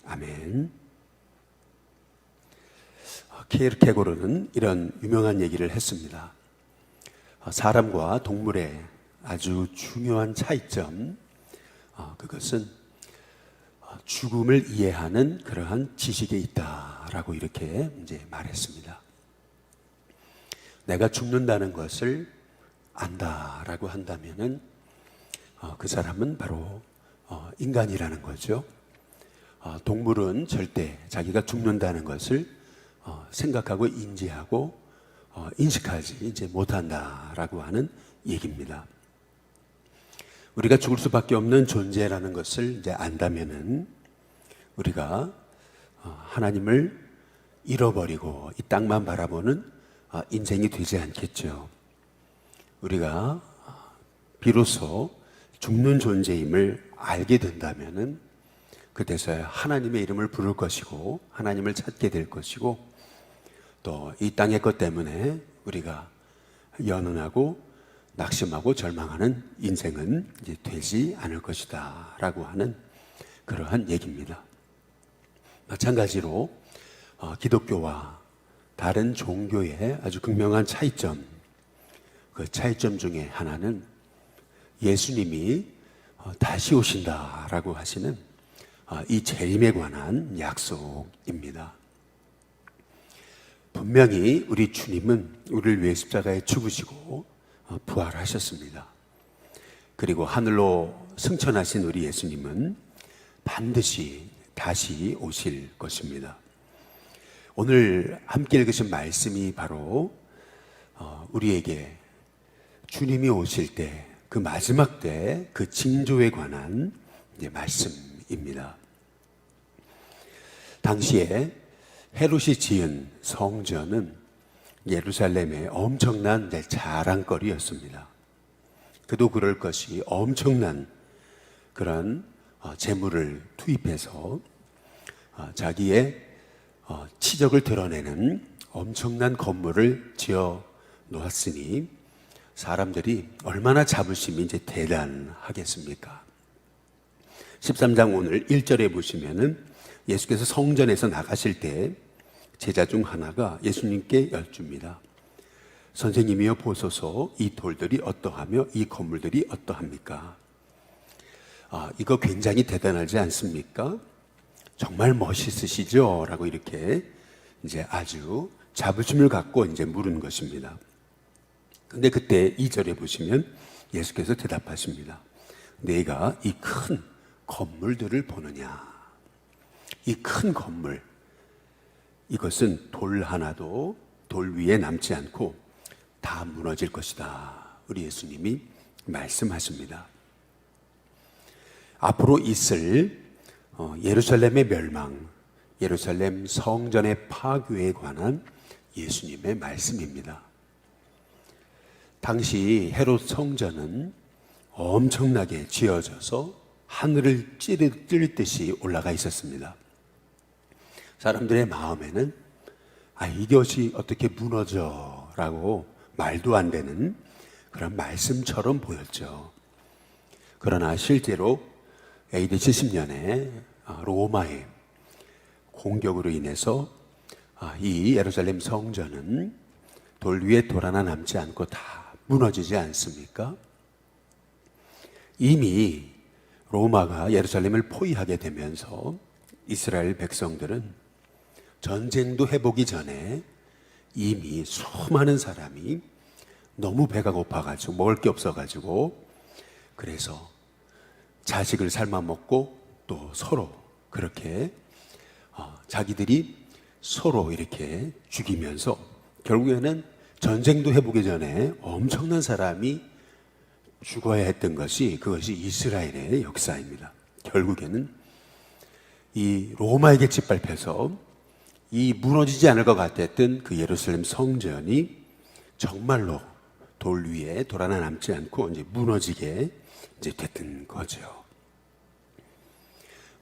아멘. 키에르케고르는 이런 유명한 얘기를 했습니다. 사람과 동물의 아주 중요한 차이점, 그것은 죽음을 이해하는 그러한 지식에 있다라고 이렇게 이제 말했습니다. 내가 죽는다는 것을 안다라고 한다면은 그 사람은 바로 인간이라는 거죠. 동물은 절대 자기가 죽는다는 것을 생각하고 인지하고 인식하지 이제 못한다라고 하는 얘기입니다. 우리가 죽을 수밖에 없는 존재라는 것을 이제 안다면은 우리가 하나님을 잃어버리고 이 땅만 바라보는 인생이 되지 않겠죠. 우리가 비로소 죽는 존재임을 알게 된다면은 그때서야 하나님의 이름을 부를 것이고 하나님을 찾게 될 것이고 또 이 땅의 것 때문에 우리가 연연하고 낙심하고 절망하는 인생은 이제 되지 않을 것이다 라고 하는 그러한 얘기입니다. 마찬가지로 기독교와 다른 종교의 아주 극명한 차이점, 그 차이점 중에 하나는 예수님이 다시 오신다라고 하시는 이 재림에 관한 약속입니다. 분명히 우리 주님은 우리를 위해 십자가에 죽으시고 부활하셨습니다. 그리고 하늘로 승천하신 우리 예수님은 반드시 다시 오실 것입니다. 오늘 함께 읽으신 말씀이 바로 우리에게 주님이 오실 때 그 마지막 때 그 징조에 관한 말씀입니다. 당시에 헤롯이 지은 성전은 예루살렘의 엄청난 자랑거리였습니다. 그도 그럴 것이 엄청난 그런 재물을 투입해서 자기의 치적을 드러내는 엄청난 건물을 지어 놓았으니 사람들이 얼마나 자부심이 이제 대단하겠습니까? 13장 오늘 1절에 보시면은 예수께서 성전에서 나가실 때 제자 중 하나가 예수님께 여쭙니다. 선생님이여 보소서, 이 돌들이 어떠하며 이 건물들이 어떠합니까? 이거 굉장히 대단하지 않습니까? 정말 멋있으시죠? 라고 이렇게 이제 아주 자부심을 갖고 이제 물은 것입니다. 근데 그때 2절에 보시면 예수께서 대답하십니다. 내가 이 큰 건물들을 보느냐? 이 큰 건물, 이것은 돌 하나도 돌 위에 남지 않고 다 무너질 것이다. 우리 예수님이 말씀하십니다. 앞으로 있을 예루살렘의 멸망, 예루살렘 성전의 파괴에 관한 예수님의 말씀입니다. 당시 헤롯 성전은 엄청나게 지어져서 하늘을 찌를 듯이 올라가 있었습니다. 사람들의 마음에는 이것이 어떻게 무너져 라고 말도 안 되는 그런 말씀처럼 보였죠. 그러나 실제로 AD 70년에 로마의 공격으로 인해서 이 예루살렘 성전은 돌 위에 돌 하나 남지 않고 다 무너지지 않습니까? 이미 로마가 예루살렘을 포위하게 되면서 이스라엘 백성들은 전쟁도 해보기 전에 이미 수많은 사람이 너무 배가 고파가지고 먹을 게 없어가지고 그래서 자식을 삶아 먹고 또 서로 그렇게 자기들이 서로 이렇게 죽이면서 결국에는 전쟁도 해보기 전에 엄청난 사람이 죽어야 했던 것이 그것이 이스라엘의 역사입니다. 결국에는 이 로마에게 짓밟혀서 이 무너지지 않을 것 같았던 그 예루살렘 성전이 정말로 돌 위에 돌 하나 남지 않고 이제 무너지게 이제 됐던 거죠.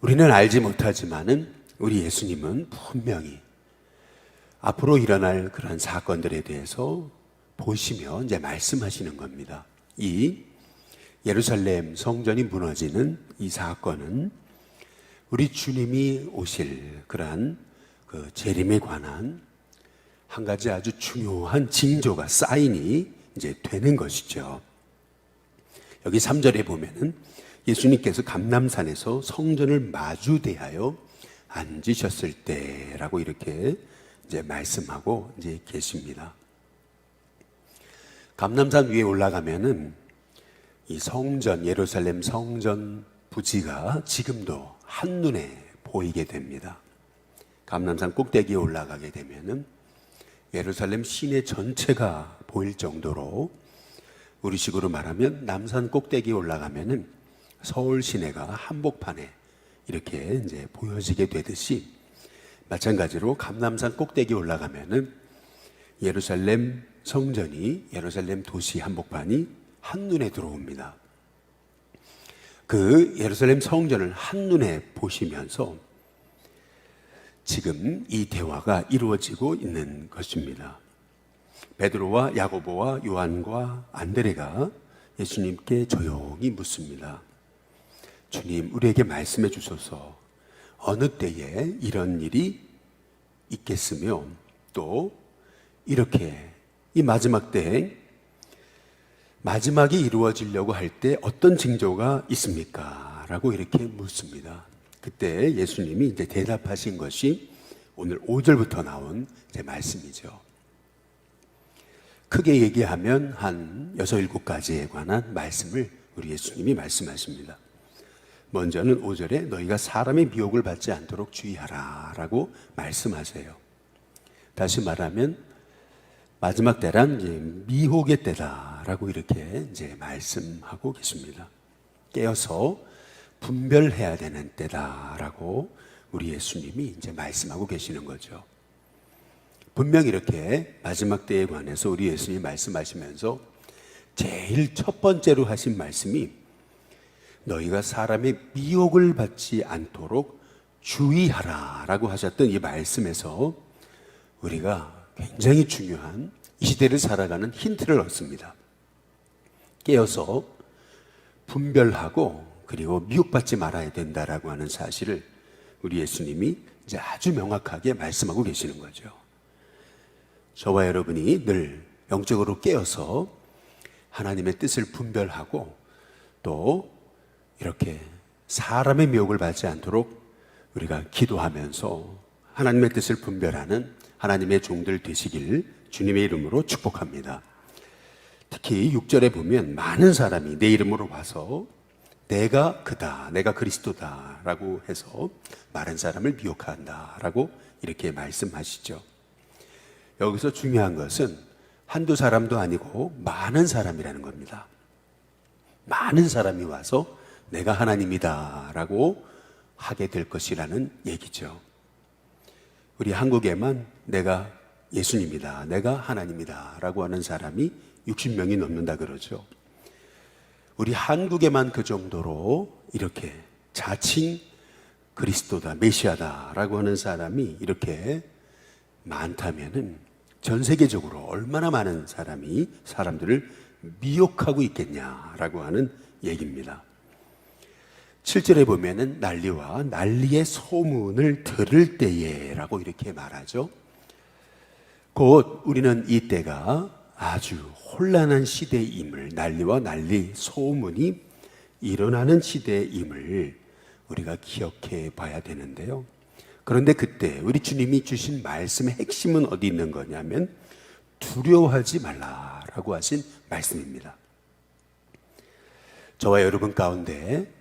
우리는 알지 못하지만은 우리 예수님은 분명히 앞으로 일어날 그런 사건들에 대해서 보시며 이제 말씀하시는 겁니다. 이 예루살렘 성전이 무너지는 이 사건은 우리 주님이 오실 그러한 그 재림에 관한 한 가지 아주 중요한 징조가 사인이 이제 되는 것이죠. 여기 3절에 보면은 예수님께서 감람산에서 성전을 마주 대하여 앉으셨을 때라고 이렇게 이제 말씀하고 이제 계십니다. 감람산 위에 올라가면은 이 성전, 예루살렘 성전 부지가 지금도 한눈에 보이게 됩니다. 감람산 꼭대기에 올라가게 되면은 예루살렘 시내 전체가 보일 정도로, 우리식으로 말하면 남산 꼭대기에 올라가면은 서울 시내가 한복판에 이렇게 이제 보여지게 되듯이, 마찬가지로 감람산 꼭대기에 올라가면은 예루살렘 성전이, 예루살렘 도시 한복판이 한눈에 들어옵니다. 그 예루살렘 성전을 한눈에 보시면서 지금 이 대화가 이루어지고 있는 것입니다. 베드로와 야고보와 요한과 안드레가 예수님께 조용히 묻습니다. 주님, 우리에게 말씀해 주소서. 어느 때에 이런 일이 있겠으며, 또 이렇게 이 마지막 때에 마지막이 이루어지려고 할 때 어떤 징조가 있습니까? 라고 이렇게 묻습니다. 그때 예수님이 이제 대답하신 것이 오늘 5절부터 나온 제 말씀이죠. 크게 얘기하면 한 6, 7가지에 관한 말씀을 우리 예수님이 말씀하십니다. 먼저는 5절에 너희가 사람의 미혹을 받지 않도록 주의하라 라고 말씀하세요. 다시 말하면 마지막 때란 이제 미혹의 때다라고 이렇게 이제 말씀하고 계십니다. 깨어서 분별해야 되는 때다라고 우리 예수님이 이제 말씀하고 계시는 거죠. 분명히 이렇게 마지막 때에 관해서 우리 예수님이 말씀하시면서 제일 첫 번째로 하신 말씀이 너희가 사람의 미혹을 받지 않도록 주의하라라고 하셨던 이 말씀에서 우리가 굉장히 중요한 이 시대를 살아가는 힌트를 얻습니다. 깨어서 분별하고 그리고 미혹받지 말아야 된다라고 하는 사실을 우리 예수님이 이제 아주 명확하게 말씀하고 계시는 거죠. 저와 여러분이 늘 영적으로 깨어서 하나님의 뜻을 분별하고 또 이렇게 사람의 미혹을 받지 않도록 우리가 기도하면서 하나님의 뜻을 분별하는 하나님의 종들 되시길 주님의 이름으로 축복합니다. 특히 6절에 보면 많은 사람이 내 이름으로 와서 내가 그다, 내가 그리스도다 라고 해서 많은 사람을 미혹한다 라고 이렇게 말씀하시죠. 여기서 중요한 것은 한두 사람도 아니고 많은 사람이라는 겁니다. 많은 사람이 와서 내가 하나님이다 라고 하게 될 것이라는 얘기죠. 우리 한국에만 내가 예수님이다, 내가 하나님이다 라고 하는 사람이 60명이 넘는다 그러죠. 우리 한국에만 그 정도로 이렇게 자칭 그리스도다, 메시아다 라고 하는 사람이 이렇게 많다면은 전 세계적으로 얼마나 많은 사람들을 미혹하고 있겠냐라고 하는 얘기입니다. 7절에 보면은 난리와 난리의 소문을 들을 때에 라고 이렇게 말하죠. 곧 우리는 이 때가 아주 혼란한 시대임을, 난리와 난리, 소문이 일어나는 시대임을 우리가 기억해 봐야 되는데요. 그런데 그때 우리 주님이 주신 말씀의 핵심은 어디 있는 거냐면 두려워하지 말라라고 하신 말씀입니다. 저와 여러분 가운데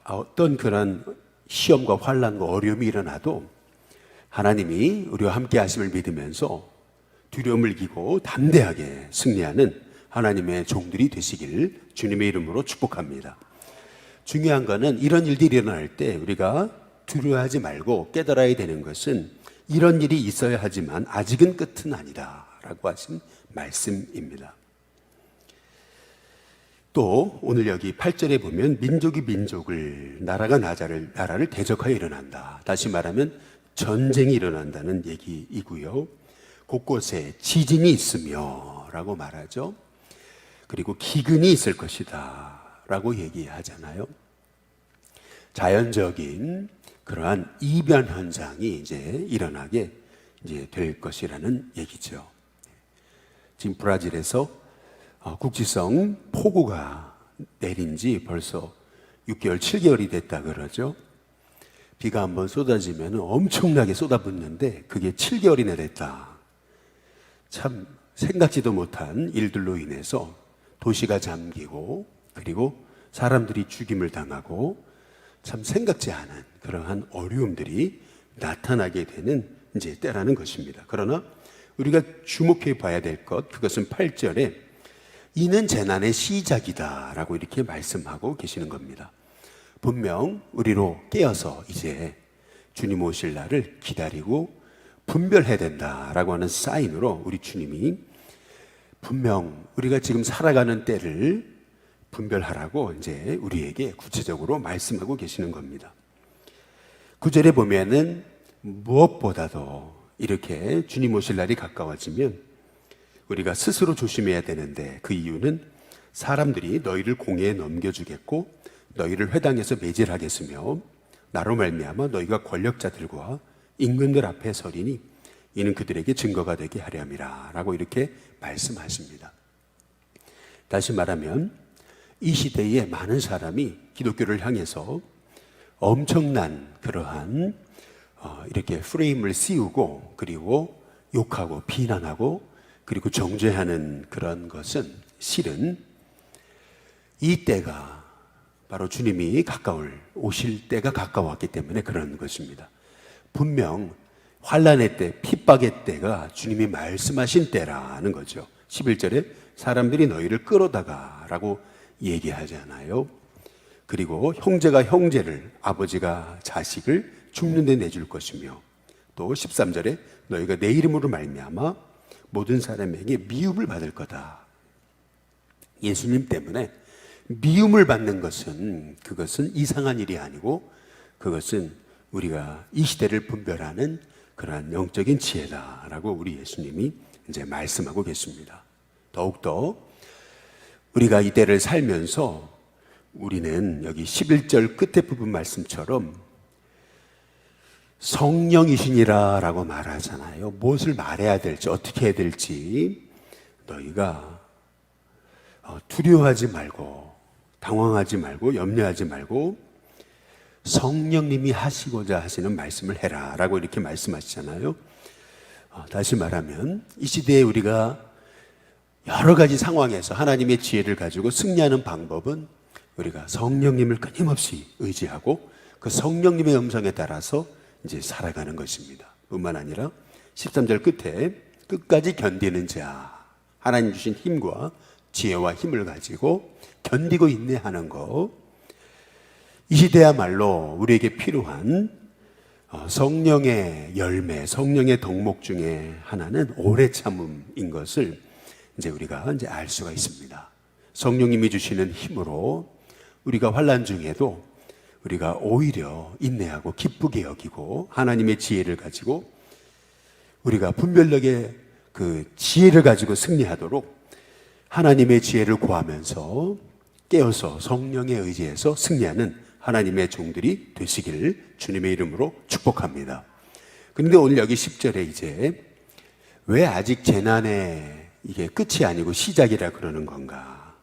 어떤 그런 시험과 환난과 어려움이 일어나도 하나님이 우리와 함께 하심을 믿으면서 두려움을 이기고 담대하게 승리하는 하나님의 종들이 되시길 주님의 이름으로 축복합니다. 중요한 거는 이런 일들이 일어날 때 우리가 두려워하지 말고 깨달아야 되는 것은 이런 일이 있어야 하지만 아직은 끝은 아니다 라고 하신 말씀입니다. 또 오늘 여기 8절에 보면 민족이 민족을, 나라가 나라를 대적하여 일어난다. 다시 말하면 전쟁이 일어난다는 얘기이고요. 곳곳에 지진이 있으며 라고 말하죠. 그리고 기근이 있을 것이다 라고 얘기하잖아요. 자연적인 그러한 이변 현상이 이제 일어나게 이제 될 것이라는 얘기죠. 지금 브라질에서 국지성 폭우가 내린 지 벌써 6개월, 7개월이 됐다 그러죠. 비가 한번 쏟아지면 엄청나게 쏟아붓는데 그게 7개월이나 됐다. 참 생각지도 못한 일들로 인해서 도시가 잠기고 그리고 사람들이 죽임을 당하고 참 생각지 않은 그러한 어려움들이 나타나게 되는 이제 때라는 것입니다. 그러나 우리가 주목해 봐야 될 것, 그것은 8절에 이는 재난의 시작이다 라고 이렇게 말씀하고 계시는 겁니다. 분명 우리로 깨어서 이제 주님 오실 날을 기다리고 분별해야 된다라고 하는 사인으로 우리 주님이 분명 우리가 지금 살아가는 때를 분별하라고 이제 우리에게 구체적으로 말씀하고 계시는 겁니다. 9절에 보면은 무엇보다도 이렇게 주님 오실 날이 가까워지면 우리가 스스로 조심해야 되는데 그 이유는 사람들이 너희를 공회에 넘겨주겠고 너희를 회당에서 매질하겠으며 나로 말미암아 너희가 권력자들과 임금들 앞에 서리니 이는 그들에게 증거가 되게 하려 함이라 라고 이렇게 말씀하십니다. 다시 말하면 이 시대에 많은 사람이 기독교를 향해서 엄청난 그러한 이렇게 프레임을 씌우고 그리고 욕하고 비난하고 그리고 정죄하는 그런 것은 실은 이 때가 바로 주님이 오실 때가 가까웠기 때문에 그런 것입니다. 분명 환난의 때, 핍박의 때가 주님이 말씀하신 때라는 거죠. 11절에 사람들이 너희를 끌어다가 라고 얘기하잖아요. 그리고 형제가 형제를, 아버지가 자식을 죽는 데 내줄 것이며 또 13절에 너희가 내 이름으로 말미암아 모든 사람에게 미움을 받을 거다. 예수님 때문에 미움을 받는 것은 그것은 이상한 일이 아니고 그것은 우리가 이 시대를 분별하는 그러한 영적인 지혜다라고 우리 예수님이 이제 말씀하고 계십니다. 더욱더 우리가 이 때를 살면서 우리는 여기 11절 끝에 부분 말씀처럼 성령이시니라 라고 말하잖아요. 무엇을 말해야 될지 어떻게 해야 될지 너희가 두려워하지 말고 당황하지 말고 염려하지 말고 성령님이 하시고자 하시는 말씀을 해라 라고 이렇게 말씀하시잖아요. 다시 말하면 이 시대에 우리가 여러 가지 상황에서 하나님의 지혜를 가지고 승리하는 방법은 우리가 성령님을 끊임없이 의지하고 그 성령님의 음성에 따라서 이제 살아가는 것입니다. 뿐만 아니라 13절 끝에 끝까지 견디는 자, 하나님 주신 힘과 지혜와 힘을 가지고 견디고 인내하는 것, 이 시대야말로 우리에게 필요한 성령의 열매, 성령의 덕목 중에 하나는 오래 참음인 것을 이제 우리가 이제 알 수가 있습니다. 성령님이 주시는 힘으로 우리가 환난 중에도 우리가 오히려 인내하고 기쁘게 여기고 하나님의 지혜를 가지고 우리가 분별력의 그 지혜를 가지고 승리하도록 하나님의 지혜를 구하면서 깨어서 성령에 의지해서 승리하는 하나님의 종들이 되시기를 주님의 이름으로 축복합니다. 그런데 오늘 여기 10절에 이제 왜 아직 재난의 이게 끝이 아니고 시작이라 그러는 건가?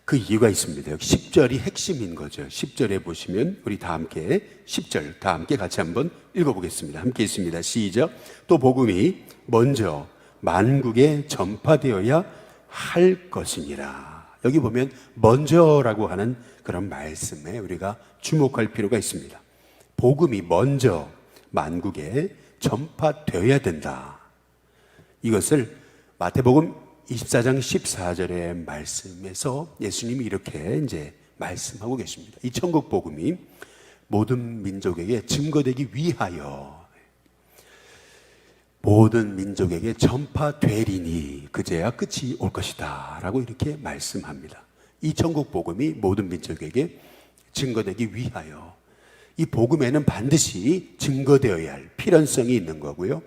그 이유가 있습니다. 여기 10절이 핵심인 거죠. 10절에 보시면 우리 다 함께 10절 다 함께 같이 한번 읽어보겠습니다. 함께 있습니다. 시작. 또 복음이 먼저 만국에 전파되어야 할 것이니라. 여기 보면 먼저라고 하는 그런 말씀에 우리가 주목할 필요가 있습니다. 복음이 먼저 만국에 전파되어야 된다. 이것을 마태복음 24장 14절의 말씀에서 예수님이 이렇게 이제 말씀하고 계십니다. 이 천국 복음이 모든 민족에게 증거되기 위하여 모든 민족에게 전파되리니 그제야 끝이 올 것이다 라고 이렇게 말씀합니다. 이 천국 복음이 모든 민족에게 증거되기 위하여 이 복음에는 반드시 증거되어야 할 필연성이 있는 거고요.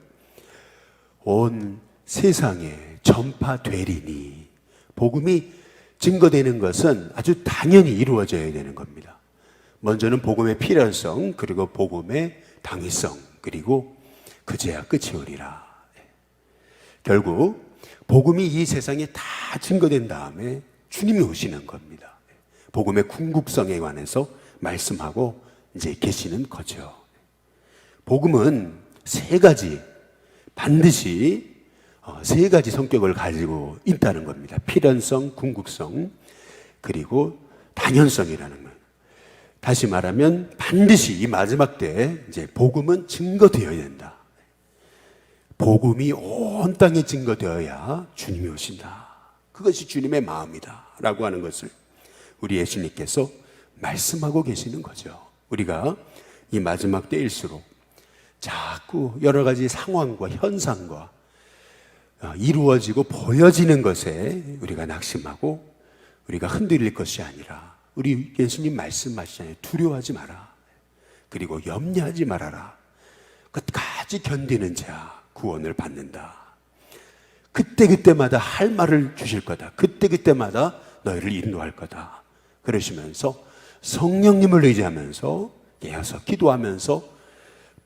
온 세상에 전파되리니 복음이 증거되는 것은 아주 당연히 이루어져야 되는 겁니다. 먼저는 복음의 필연성, 그리고 복음의 당위성, 그리고 그제야 끝이 오리라. 결국 복음이 이 세상에 다 증거된 다음에 주님이 오시는 겁니다. 복음의 궁극성에 관해서 말씀하고 이제 계시는 거죠. 복음은 반드시 세 가지 성격을 가지고 있다는 겁니다. 필연성, 궁극성, 그리고 당연성이라는 거예요. 다시 말하면 반드시 이 마지막 때 이제 복음은 증거되어야 된다. 복음이 온 땅에 증거되어야 주님이 오신다. 그것이 주님의 마음이다 라고 하는 것을 우리 예수님께서 말씀하고 계시는 거죠. 우리가 이 마지막 때일수록 자꾸 여러 가지 상황과 현상과 이루어지고 보여지는 것에 우리가 낙심하고 우리가 흔들릴 것이 아니라, 우리 예수님 말씀하시잖아요. 두려워하지 마라. 그리고 염려하지 말아라. 끝까지 견디는 자 구원을 받는다. 그때그때마다 할 말을 주실 거다. 그때그때마다 너희를 인도할 거다. 그러시면서 성령님을 의지하면서 깨어서 기도하면서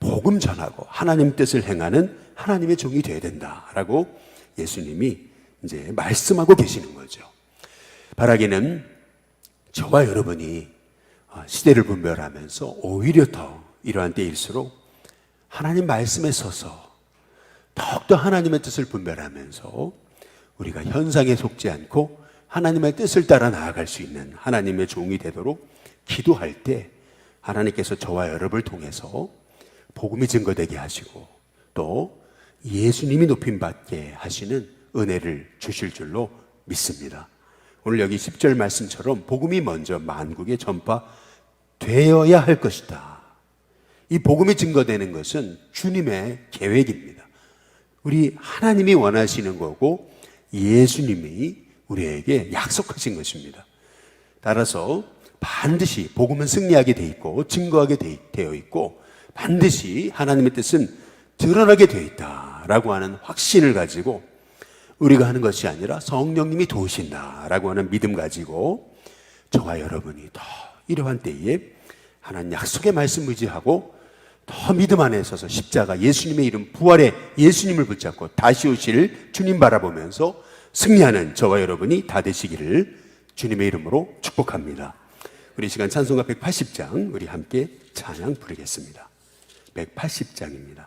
복음 전하고 하나님 뜻을 행하는 하나님의 종이 되어야 된다라고 예수님이 이제 말씀하고 계시는 거죠. 바라기는 저와 여러분이 시대를 분별하면서 오히려 더 이러한 때일수록 하나님 말씀에 서서 더욱더 하나님의 뜻을 분별하면서 우리가 현상에 속지 않고 하나님의 뜻을 따라 나아갈 수 있는 하나님의 종이 되도록 기도할 때 하나님께서 저와 여러분을 통해서 복음이 증거되게 하시고 또 예수님이 높임받게 하시는 은혜를 주실 줄로 믿습니다. 오늘 여기 10절 말씀처럼 복음이 먼저 만국에 전파되어야 할 것이다. 이 복음이 증거되는 것은 주님의 계획입니다. 우리 하나님이 원하시는 거고 예수님이 우리에게 약속하신 것입니다. 따라서 반드시 복음은 승리하게 돼 있고 증거하게 되어 있고 반드시 하나님의 뜻은 드러나게 되어 있다라고 하는 확신을 가지고 우리가 하는 것이 아니라 성령님이 도우신다라고 하는 믿음 가지고 저와 여러분이 더 이러한 때에 하나님 약속의 말씀 의지하고 더 믿음 안에 서서 십자가 예수님의 이름 부활의 예수님을 붙잡고 다시 오실 주님 바라보면서 승리하는 저와 여러분이 다 되시기를 주님의 이름으로 축복합니다. 우리 시간 찬송가 180장 우리 함께 찬양 부르겠습니다. 180장입니다.